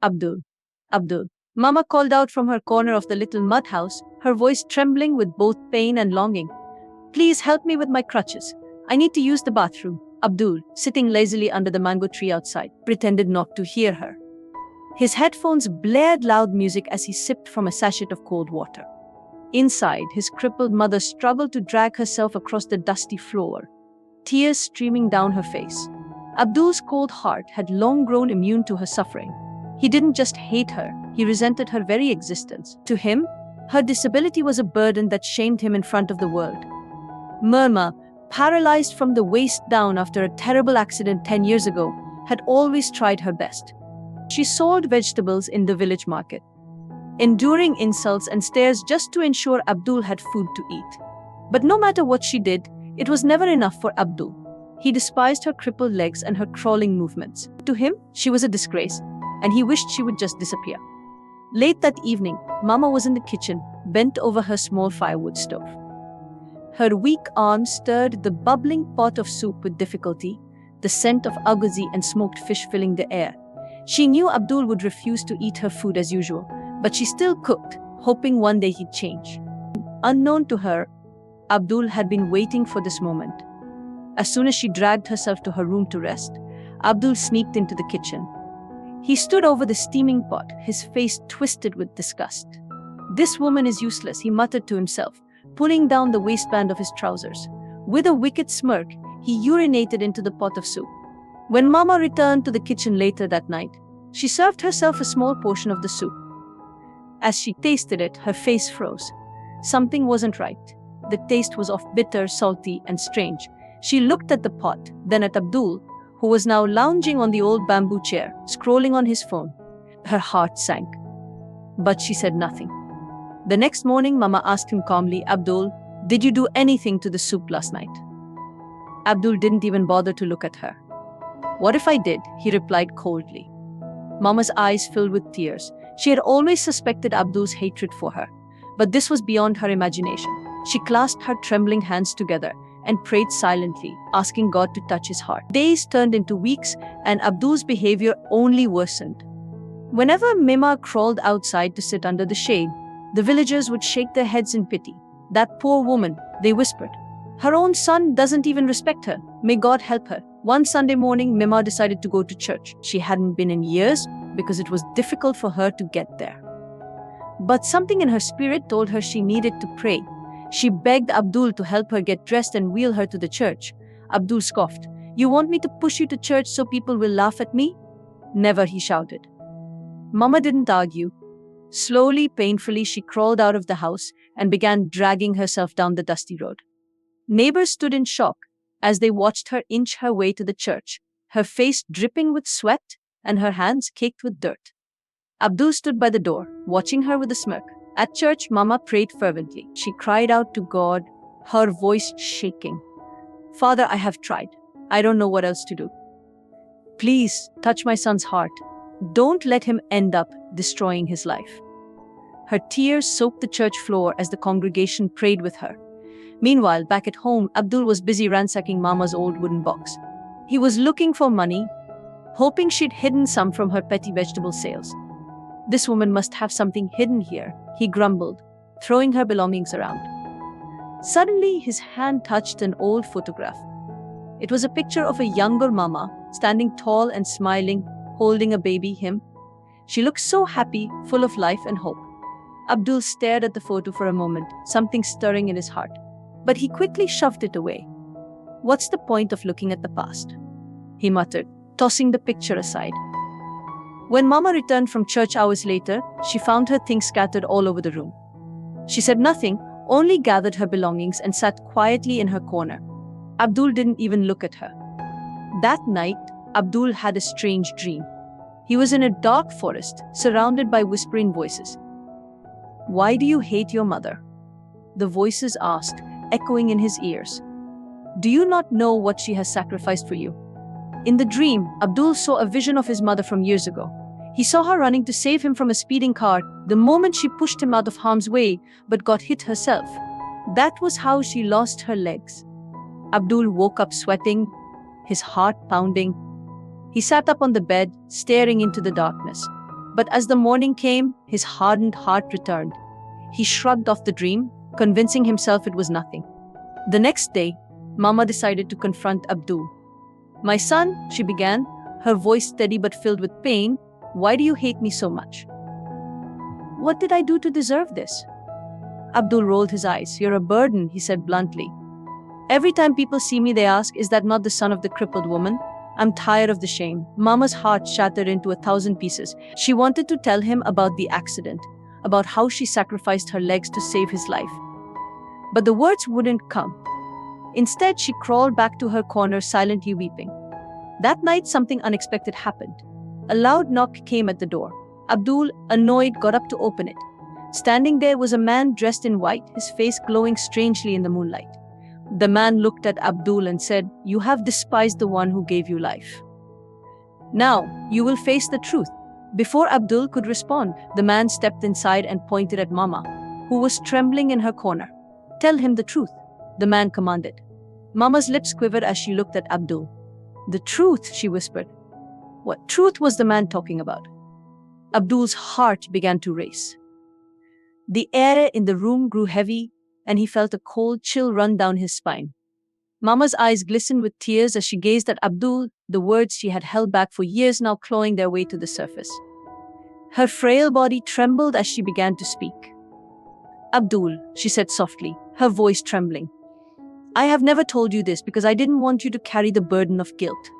Abdul. Abdul. Mama called out from her corner of the little mud house, her voice trembling with both pain and longing. Please help me with my crutches. I need to use the bathroom. Abdul, sitting lazily under the mango tree outside, pretended not to hear her. His headphones blared loud music as he sipped from a sachet of cold water. Inside, his crippled mother struggled to drag herself across the dusty floor, tears streaming down her face. Abdul's cold heart had long grown immune to her suffering. He didn't just hate her, he resented her very existence. To him, her disability was a burden that shamed him in front of the world. Murma, paralyzed from the waist down after a terrible accident 10 years ago, had always tried her best. She sold vegetables in the village market, enduring insults and stares just to ensure Abdul had food to eat. But no matter what she did, it was never enough for Abdul. He despised her crippled legs and her crawling movements. To him, she was a disgrace, and he wished she would just disappear. Late that evening, Mama was in the kitchen, bent over her small firewood stove. Her weak arm stirred the bubbling pot of soup with difficulty, the scent of aguzi and smoked fish filling the air. She knew Abdul would refuse to eat her food as usual, but she still cooked, hoping one day he'd change. Unknown to her, Abdul had been waiting for this moment. As soon as she dragged herself to her room to rest, Abdul sneaked into the kitchen. He stood over the steaming pot, his face twisted with disgust. This woman is useless, he muttered to himself, pulling down the waistband of his trousers. With a wicked smirk, he urinated into the pot of soup. When Mama returned to the kitchen later that night, she served herself a small portion of the soup. As she tasted it, her face froze. Something wasn't right. The taste was of bitter, salty, and strange. She looked at the pot, then at Abdul, who was now lounging on the old bamboo chair, scrolling on his phone. Her heart sank. But she said nothing. The next morning, Mama asked him calmly, Abdul, did you do anything to the soup last night? Abdul didn't even bother to look at her. What if I did? He replied coldly. Mama's eyes filled with tears. She had always suspected Abdul's hatred for her, but this was beyond her imagination. She clasped her trembling hands together and prayed silently, asking God to touch his heart. Days turned into weeks, and Abdul's behavior only worsened. Whenever Mima crawled outside to sit under the shade, the villagers would shake their heads in pity. That poor woman, they whispered. Her own son doesn't even respect her. May God help her. One Sunday morning, Mima decided to go to church. She hadn't been in years because it was difficult for her to get there. But something in her spirit told her she needed to pray. She begged Abdul to help her get dressed and wheel her to the church. Abdul scoffed. You want me to push you to church so people will laugh at me? Never, he shouted. Mama didn't argue. Slowly, painfully, she crawled out of the house and began dragging herself down the dusty road. Neighbors stood in shock as they watched her inch her way to the church, her face dripping with sweat and her hands caked with dirt. Abdul stood by the door, watching her with a smirk. At church, Mama prayed fervently. She cried out to God, her voice shaking. Father, I have tried. I don't know what else to do. Please touch my son's heart. Don't let him end up destroying his life. Her tears soaked the church floor as the congregation prayed with her. Meanwhile, back at home, Abdul was busy ransacking Mama's old wooden box. He was looking for money, hoping she'd hidden some from her petty vegetable sales. This woman must have something hidden here, he grumbled, throwing her belongings around. Suddenly, his hand touched an old photograph. It was a picture of a younger Mama, standing tall and smiling, holding a baby him. She looked so happy, full of life and hope. Abdul stared at the photo for a moment, something stirring in his heart. But he quickly shoved it away. What's the point of looking at the past? He muttered, tossing the picture aside. When Mama returned from church hours later, she found her things scattered all over the room. She said nothing, only gathered her belongings and sat quietly in her corner. Abdul didn't even look at her. That night, Abdul had a strange dream. He was in a dark forest, surrounded by whispering voices. Why do you hate your mother? The voices asked, echoing in his ears. Do you not know what she has sacrificed for you? In the dream, Abdul saw a vision of his mother from years ago. He saw her running to save him from a speeding car the moment she pushed him out of harm's way, but got hit herself. That was how she lost her legs. Abdul woke up sweating, his heart pounding. He sat up on the bed, staring into the darkness. But as the morning came, his hardened heart returned. He shrugged off the dream, convincing himself it was nothing. The next day, Mama decided to confront Abdul. "My son," she began, her voice steady but filled with pain, "why do you hate me so much? What did I do to deserve this?" Abdul rolled his eyes. "You're a burden," he said bluntly. "Every time people see me, they ask, is that not the son of the crippled woman? I'm tired of the shame." Mama's heart shattered into 1,000 pieces. She wanted to tell him about the accident, about how she sacrificed her legs to save his life. But the words wouldn't come. Instead, she crawled back to her corner, silently weeping. That night, something unexpected happened. A loud knock came at the door. Abdul, annoyed, got up to open it. Standing there was a man dressed in white, his face glowing strangely in the moonlight. The man looked at Abdul and said, "You have despised the one who gave you life. Now, you will face the truth." Before Abdul could respond, the man stepped inside and pointed at Mama, who was trembling in her corner. "Tell him the truth," the man commanded. Mama's lips quivered as she looked at Abdul. "The truth," she whispered. What truth was the man talking about? Abdul's heart began to race. The air in the room grew heavy, and he felt a cold chill run down his spine. Mama's eyes glistened with tears as she gazed at Abdul, the words she had held back for years now clawing their way to the surface. Her frail body trembled as she began to speak. "Abdul," she said softly, her voice trembling, "I have never told you this because I didn't want you to carry the burden of guilt.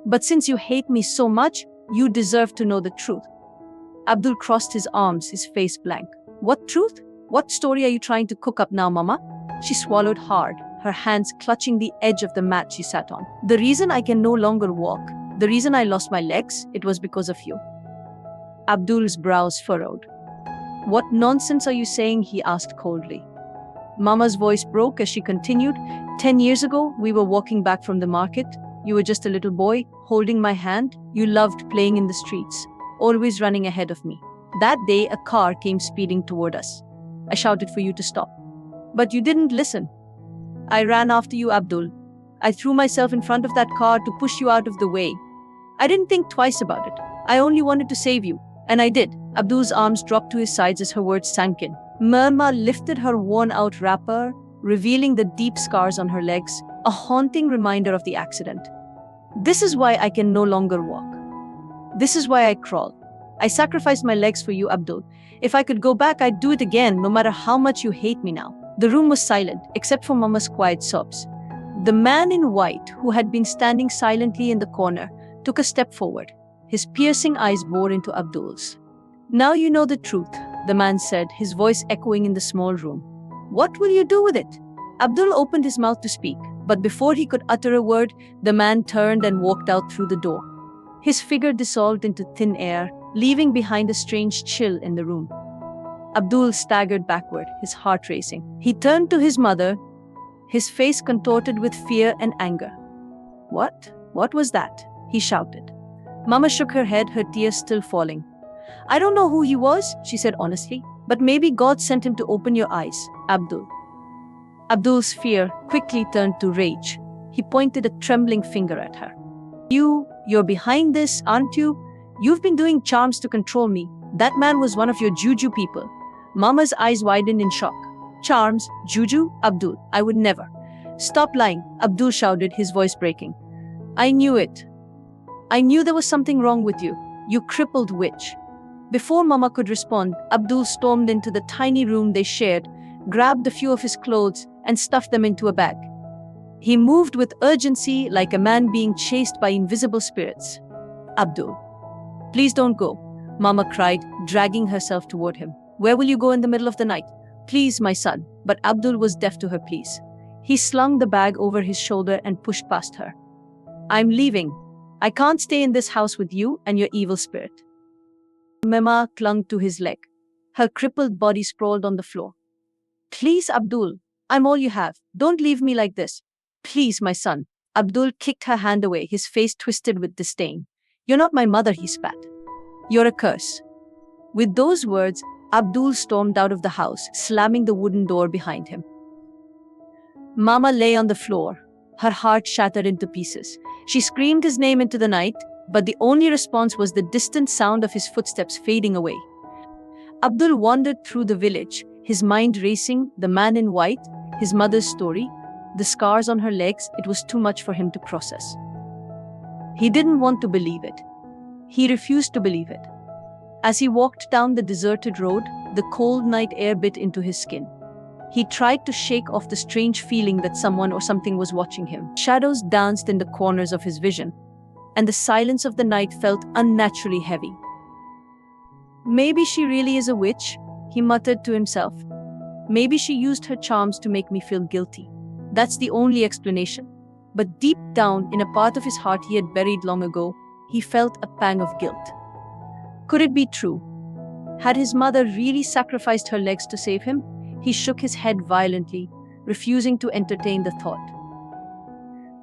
But since you hate me so much, you deserve to know the truth." Abdul crossed his arms, his face blank. "What truth? What story are you trying to cook up now, Mama?" She swallowed hard, her hands clutching the edge of the mat she sat on. "The reason I can no longer walk, the reason I lost my legs, it was because of you." Abdul's brows furrowed. "What nonsense are you saying?" he asked coldly. Mama's voice broke as she continued, 10 years ago, we were walking back from the market. You were just a little boy, holding my hand. You loved playing in the streets, always running ahead of me. That day, a car came speeding toward us. I shouted for you to stop. But you didn't listen. I ran after you, Abdul. I threw myself in front of that car to push you out of the way. I didn't think twice about it. I only wanted to save you. And I did." Abdul's arms dropped to his sides as her words sank in. Mama lifted her worn-out wrapper, revealing the deep scars on her legs, a haunting reminder of the accident. "This is why I can no longer walk. This is why I crawl. I sacrificed my legs for you, Abdul. If I could go back, I'd do it again, no matter how much you hate me now." The room was silent, except for Mama's quiet sobs. The man in white, who had been standing silently in the corner, took a step forward. His piercing eyes bored into Abdul's. "Now you know the truth," the man said, his voice echoing in the small room. "What will you do with it?" Abdul opened his mouth to speak, but before he could utter a word, the man turned and walked out through the door. His figure dissolved into thin air, leaving behind a strange chill in the room. Abdul staggered backward, his heart racing. He turned to his mother, his face contorted with fear and anger. "What? What was that?" he shouted. Mama shook her head, her tears still falling. "I don't know who he was," she said honestly, "but maybe God sent him to open your eyes, Abdul." Abdul's fear quickly turned to rage. He pointed a trembling finger at her. You're behind this, aren't you? You've been doing charms to control me. That man was one of your juju people." Mama's eyes widened in shock. "Charms? Juju? Abdul, I would never." "Stop lying," Abdul shouted, his voice breaking. "I knew it. I knew there was something wrong with you, you crippled witch." Before Mama could respond, Abdul stormed into the tiny room they shared, grabbed a few of his clothes, and stuffed them into a bag. He moved with urgency like a man being chased by invisible spirits. "Abdul, please don't go," Mama cried, dragging herself toward him. "Where will you go in the middle of the night? Please, my son." But Abdul was deaf to her pleas. He slung the bag over his shoulder and pushed past her. "I'm leaving. I can't stay in this house with you and your evil spirit." Mama clung to his leg. Her crippled body sprawled on the floor. "Please, Abdul, I'm all you have. Don't leave me like this. Please, my son." Abdul kicked her hand away, his face twisted with disdain. "You're not my mother," he spat. "You're a curse." With those words, Abdul stormed out of the house, slamming the wooden door behind him. Mama lay on the floor, her heart shattered into pieces. She screamed his name into the night, but the only response was the distant sound of his footsteps fading away. Abdul wandered through the village, his mind racing, the man in white, his mother's story, the scars on her legs. It was too much for him to process. He didn't want to believe it. He refused to believe it. As he walked down the deserted road, the cold night air bit into his skin. He tried to shake off the strange feeling that someone or something was watching him. Shadows danced in the corners of his vision, and the silence of the night felt unnaturally heavy. Maybe she really is a witch, he muttered to himself. Maybe she used her charms to make me feel guilty. That's the only explanation. But deep down, in a part of his heart he had buried long ago, he felt a pang of guilt. Could it be true? Had his mother really sacrificed her legs to save him? He shook his head violently, refusing to entertain the thought.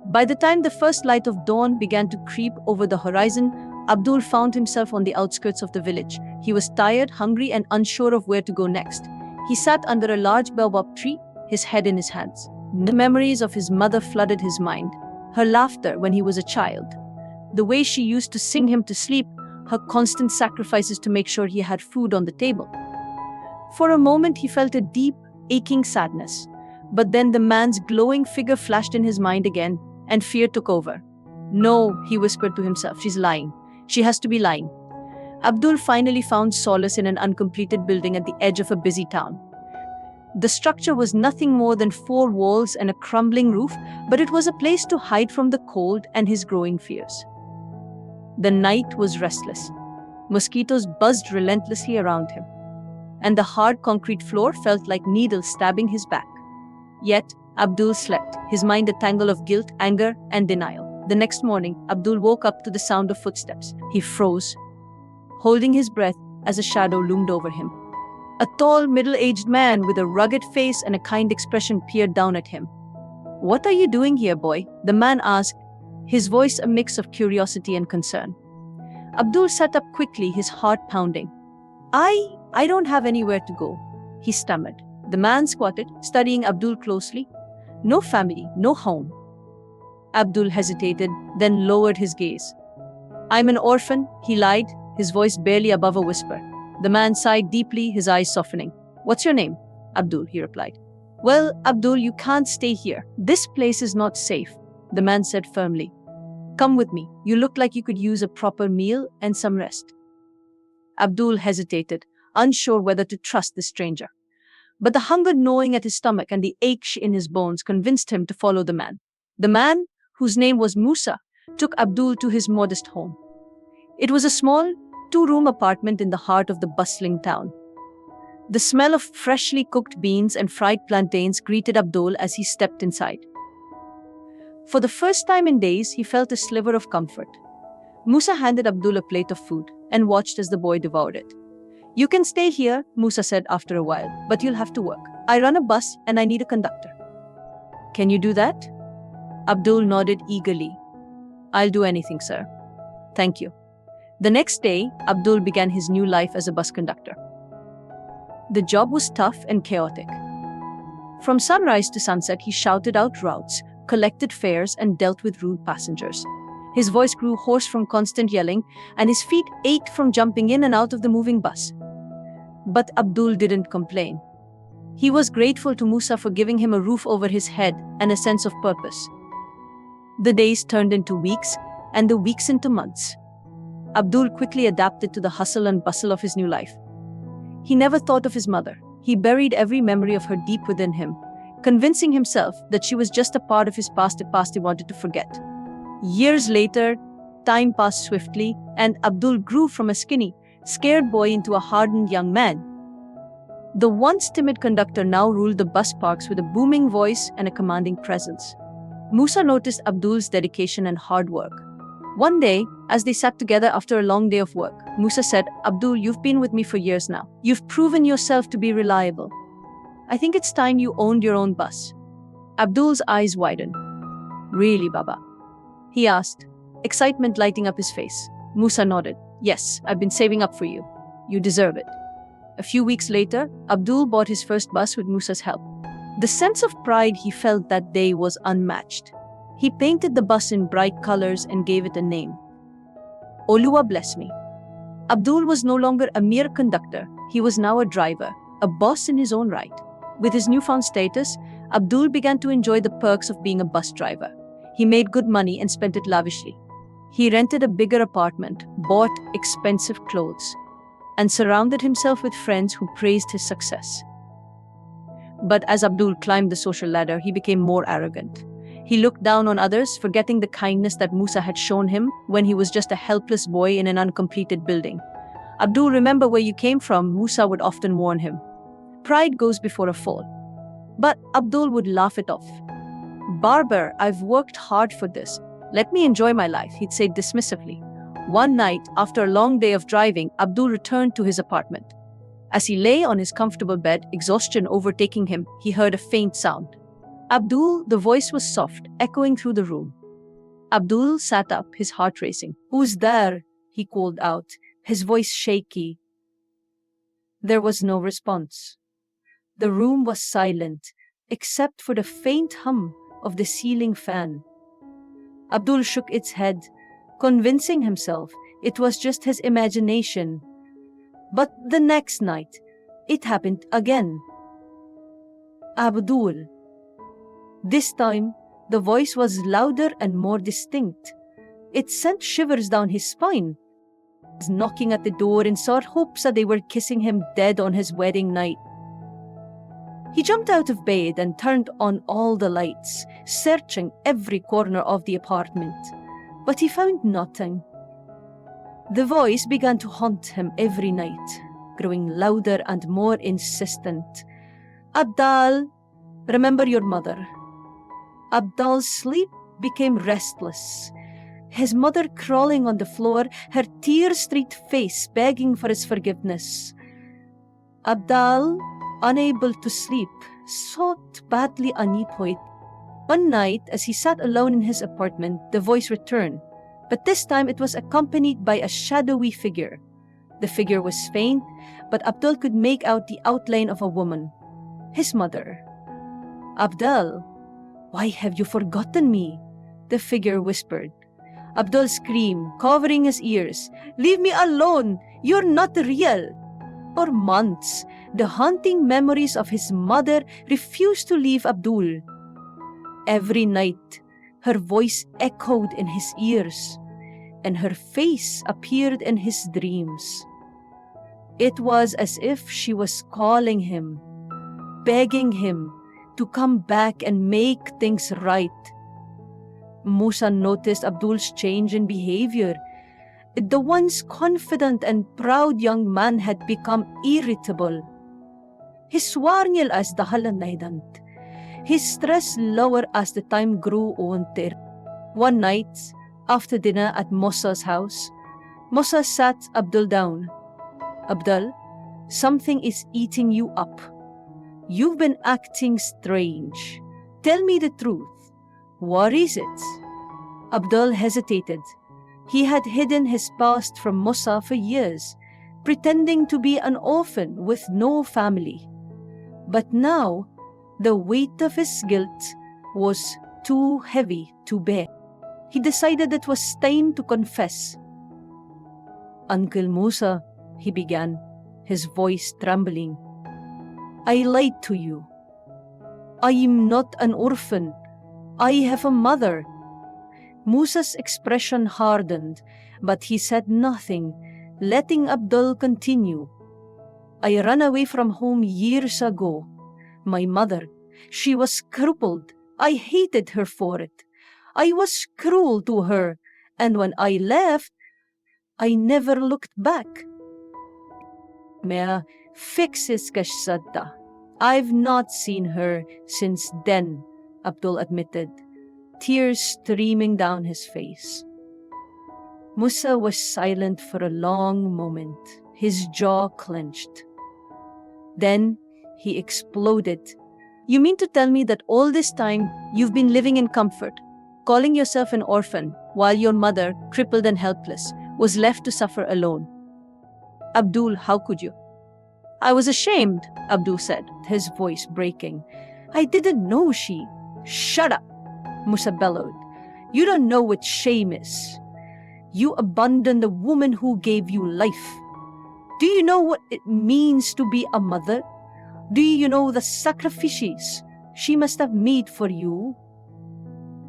By the time the first light of dawn began to creep over the horizon, Abdul found himself on the outskirts of the village. He was tired, hungry, and unsure of where to go next. He sat under a large baobab tree, his head in his hands. The memories of his mother flooded his mind. Her laughter when he was a child, the way she used to sing him to sleep, her constant sacrifices to make sure he had food on the table. For a moment he felt a deep, aching sadness. But then the man's glowing figure flashed in his mind again, and fear took over. No, he whispered to himself, she's lying. She has to be lying. Abdul finally found solace in an uncompleted building at the edge of a busy town. The structure was nothing more than 4 walls and a crumbling roof, but it was a place to hide from the cold and his growing fears. The night was restless. Mosquitoes buzzed relentlessly around him, and the hard concrete floor felt like needles stabbing his back. Yet, Abdul slept, his mind a tangle of guilt, anger, and denial. The next morning, Abdul woke up to the sound of footsteps. He froze, holding his breath as a shadow loomed over him. A tall, middle-aged man with a rugged face and a kind expression peered down at him. "What are you doing here, boy?" the man asked, his voice a mix of curiosity and concern. Abdul sat up quickly, his heart pounding. I don't have anywhere to go," he stammered. The man squatted, studying Abdul closely. "No family, no home." Abdul hesitated, then lowered his gaze. "I'm an orphan," he lied, his voice barely above a whisper. The man sighed deeply, his eyes softening. "What's your name?" "Abdul," he replied. "Well, Abdul, you can't stay here. This place is not safe," the man said firmly. "Come with me. You look like you could use a proper meal and some rest." Abdul hesitated, unsure whether to trust the stranger. But the hunger gnawing at his stomach and the ache in his bones convinced him to follow the man. The man, whose name was Musa, took Abdul to his modest home. It was a small, 2-room apartment in the heart of the bustling town. The smell of freshly cooked beans and fried plantains greeted Abdul as he stepped inside. For the first time in days, he felt a sliver of comfort. Musa handed Abdul a plate of food and watched as the boy devoured it. "You can stay here," Musa said after a while, "but you'll have to work. I run a bus and I need a conductor." "Can you do that?" Abdul nodded eagerly. "I'll do anything, sir. Thank you." The next day, Abdul began his new life as a bus conductor. The job was tough and chaotic. From sunrise to sunset, he shouted out routes, collected fares, and dealt with rude passengers. His voice grew hoarse from constant yelling, and his feet ached from jumping in and out of the moving bus. But Abdul didn't complain. He was grateful to Musa for giving him a roof over his head and a sense of purpose. The days turned into weeks, and the weeks into months. Abdul quickly adapted to the hustle and bustle of his new life. He never thought of his mother. He buried every memory of her deep within him, convincing himself that she was just a part of his past, a past he wanted to forget. Years later, time passed swiftly, and Abdul grew from a skinny, scared boy into a hardened young man. The once timid conductor now ruled the bus parks with a booming voice and a commanding presence. Musa noticed Abdul's dedication and hard work. One day, as they sat together after a long day of work, Musa said, "Abdul, you've been with me for years now. You've proven yourself to be reliable. I think it's time you owned your own bus." Abdul's eyes widened. "Really, Baba?" he asked, excitement lighting up his face. Musa nodded. "Yes, I've been saving up for you. You deserve it." A few weeks later, Abdul bought his first bus with Musa's help. The sense of pride he felt that day was unmatched. He painted the bus in bright colors and gave it a name. Oluwa bless me. Abdul was no longer a mere conductor, he was now a driver, a boss in his own right. With his newfound status, Abdul began to enjoy the perks of being a bus driver. He made good money and spent it lavishly. He rented a bigger apartment, bought expensive clothes, and surrounded himself with friends who praised his success. But as Abdul climbed the social ladder, he became more arrogant. He looked down on others, forgetting the kindness that Musa had shown him when he was just a helpless boy in an uncompleted building. Abdul, remember where you came from, Musa would often warn him. Pride goes before a fall. But Abdul would laugh it off. Barber, I've worked hard for this. Let me enjoy my life, he'd say dismissively. One night, after a long day of driving, Abdul returned to his apartment. As he lay on his comfortable bed, exhaustion overtaking him, he heard a faint sound. Abdul, the voice was soft, echoing through the room. Abdul sat up, his heart racing. Who's there? He called out, his voice shaky. There was no response. The room was silent, except for the faint hum of the ceiling fan. Abdul shook its head, convincing himself it was just his imagination. But the next night, it happened again. Abdul. This time, the voice was louder and more distinct. It sent shivers down his spine. He was knocking at the door in sore hopes that they were kissing him dead on his wedding night. He jumped out of bed and turned on all the lights, searching every corner of the apartment. But he found nothing. The voice began to haunt him every night, growing louder and more insistent. Abdal, remember your mother. Abdal's sleep became restless. His mother crawling on the floor, her tear-streaked face begging for his forgiveness. Abdal, unable to sleep, sought badly a niphoid. One night, as he sat alone in his apartment, the voice returned, but this time it was accompanied by a shadowy figure. The figure was faint, but Abdul could make out the outline of a woman, his mother. Abdul, why have you forgotten me? The figure whispered. Abdul screamed, covering his ears. Leave me alone! You're not real! For months, the haunting memories of his mother refused to leave Abdul. Every night, her voice echoed in his ears, and her face appeared in his dreams. It was as if she was calling him, begging him to come back and make things right. Musa noticed Abdul's change in behavior. The once confident and proud young man had become irritable. He swore niya as dahalan naidant. His stress lowered as the time grew on. One night, after dinner at Musa's house, Musa sat Abdul down. Abdul, something is eating you up. You've been acting strange. Tell me the truth. What is it? Abdul hesitated. He had hidden his past from Musa for years, pretending to be an orphan with no family. But now, the weight of his guilt was too heavy to bear. He decided it was time to confess. Uncle Musa, he began, his voice trembling. I lied to you. I am not an orphan. I have a mother. Musa's expression hardened, but he said nothing, letting Abdul continue. I ran away from home years ago. My mother, she was crippled. I hated her for it. I was cruel to her, and when I left, I never looked back. Mea fixes kashsadda. I've not seen her since then, Abdul admitted, tears streaming down his face. Musa was silent for a long moment, his jaw clenched. Then he exploded. You mean to tell me that all this time you've been living in comfort, calling yourself an orphan, while your mother, crippled and helpless, was left to suffer alone? Abdul, how could you? I was ashamed, Abdul said, his voice breaking. I didn't know she... Shut up, Musa bellowed. You don't know what shame is. You abandoned the woman who gave you life. Do you know what it means to be a mother? Do you know the sacrifices she must have made for you?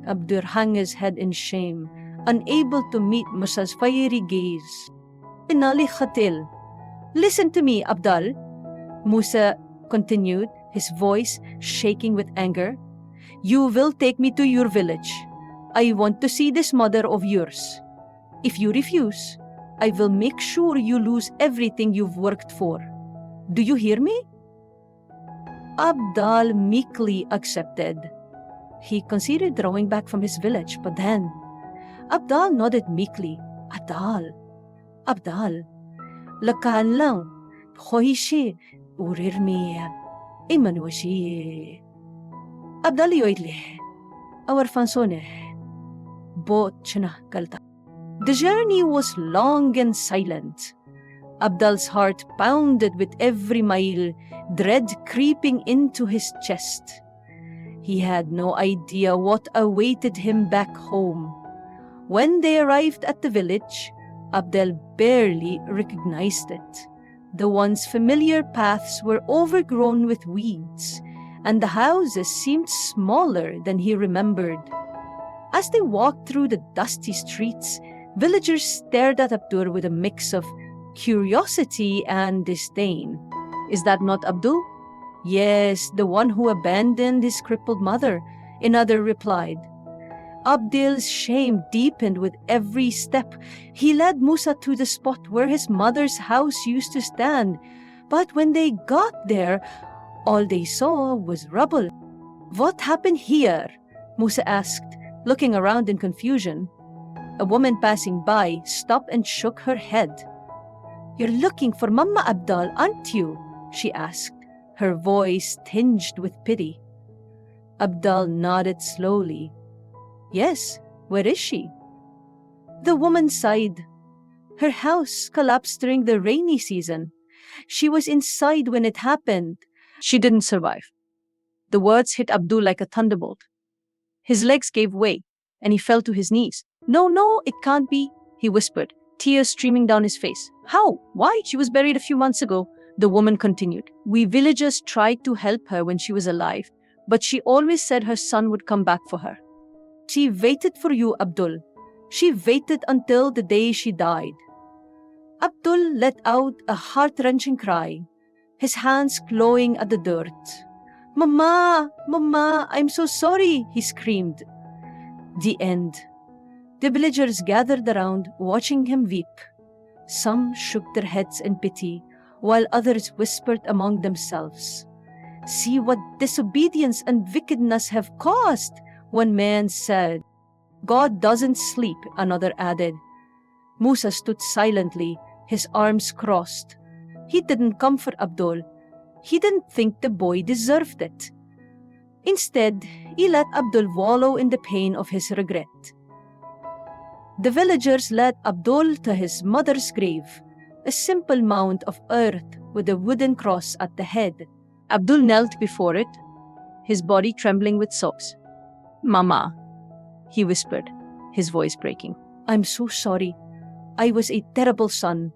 Abdur hung his head in shame, unable to meet Musa's fiery gaze. Inali Khatil. Listen to me, Abdal, Musa continued, his voice shaking with anger. You will take me to your village. I want to see this mother of yours. If you refuse, I will make sure you lose everything you've worked for. Do you hear me? Abdal meekly accepted. He considered drawing back from his village, but then Abdal nodded meekly. Abdal, lakaan lang, hoishi, urirmi, imanuashi. Abdal yoidle, our fansone, bot chana kalta. The journey was long and silent. Abdal's heart pounded with every mile, dread creeping into his chest. He had no idea what awaited him back home. When they arrived at the village, Abdal barely recognized it. The once familiar paths were overgrown with weeds, and the houses seemed smaller than he remembered. As they walked through the dusty streets, villagers stared at Abdur with a mix of curiosity and disdain. Is that not Abdul? Yes, the one who abandoned his crippled mother, another replied. Abdil's shame deepened with every step. He led Musa to the spot where his mother's house used to stand. But when they got there, all they saw was rubble. What happened here? Musa asked, looking around in confusion. A woman passing by stopped and shook her head. You're looking for Mama Abdal, aren't you? She asked, her voice tinged with pity. Abdal nodded slowly. Yes, where is she? The woman sighed. Her house collapsed during the rainy season. She was inside when it happened. She didn't survive. The words hit Abdul like a thunderbolt. His legs gave way, and he fell to his knees. No, it can't be, he whispered, tears streaming down his face. How? Why? She was buried a few months ago, the woman continued. We villagers tried to help her when she was alive, but she always said her son would come back for her. She waited for you, Abdul. She waited until the day she died. Abdul let out a heart-wrenching cry, his hands clawing at the dirt. Mama, I'm so sorry, he screamed. The end. The villagers gathered around, watching him weep. Some shook their heads in pity, while others whispered among themselves. See what disobedience and wickedness have caused, one man said. God doesn't sleep, another added. Musa stood silently, his arms crossed. He didn't comfort Abdul. He didn't think the boy deserved it. Instead, he let Abdul wallow in the pain of his regret. The villagers led Abdul to his mother's grave, a simple mound of earth with a wooden cross at the head. Abdul knelt before it, his body trembling with sobs. Mama, he whispered, his voice breaking. I'm so sorry. I was a terrible son.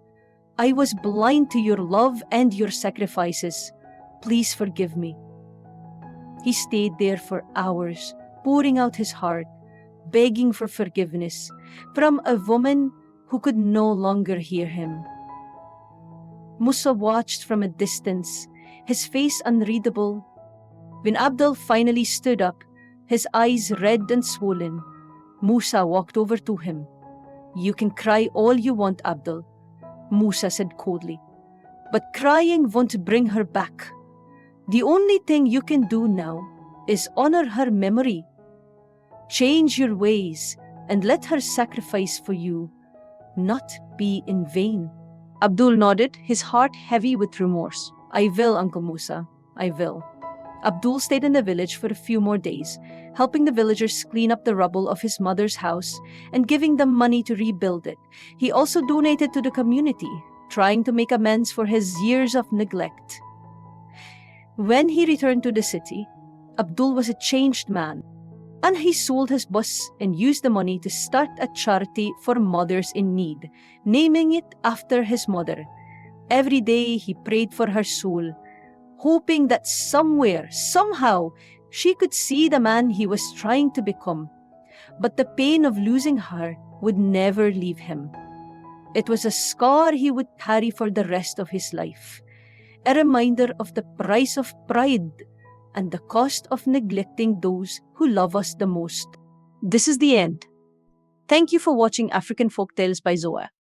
I was blind to your love and your sacrifices. Please forgive me. He stayed there for hours, pouring out his heart, begging for forgiveness from a woman who could no longer hear him. Musa watched from a distance, his face unreadable. When Abdul finally stood up, his eyes red and swollen, Musa walked over to him. You can cry all you want, Abdul, Musa said coldly. But crying won't bring her back. The only thing you can do now is honor her memory. Change your ways and let her sacrifice for you not be in vain. Abdul nodded, his heart heavy with remorse. I will, Uncle Musa, I will. Abdul stayed in the village for a few more days, helping the villagers clean up the rubble of his mother's house and giving them money to rebuild it. He also donated to the community, trying to make amends for his years of neglect. When he returned to the city, Abdul was a changed man. And he sold his bus and used the money to start a charity for mothers in need, naming it after his mother. Every day he prayed for her soul, hoping that somewhere, somehow, she could see the man he was trying to become. But the pain of losing her would never leave him. It was a scar he would carry for the rest of his life, a reminder of the price of pride and the cost of neglecting those who love us the most. This is the end. Thank you for watching African Folktales by Zoa.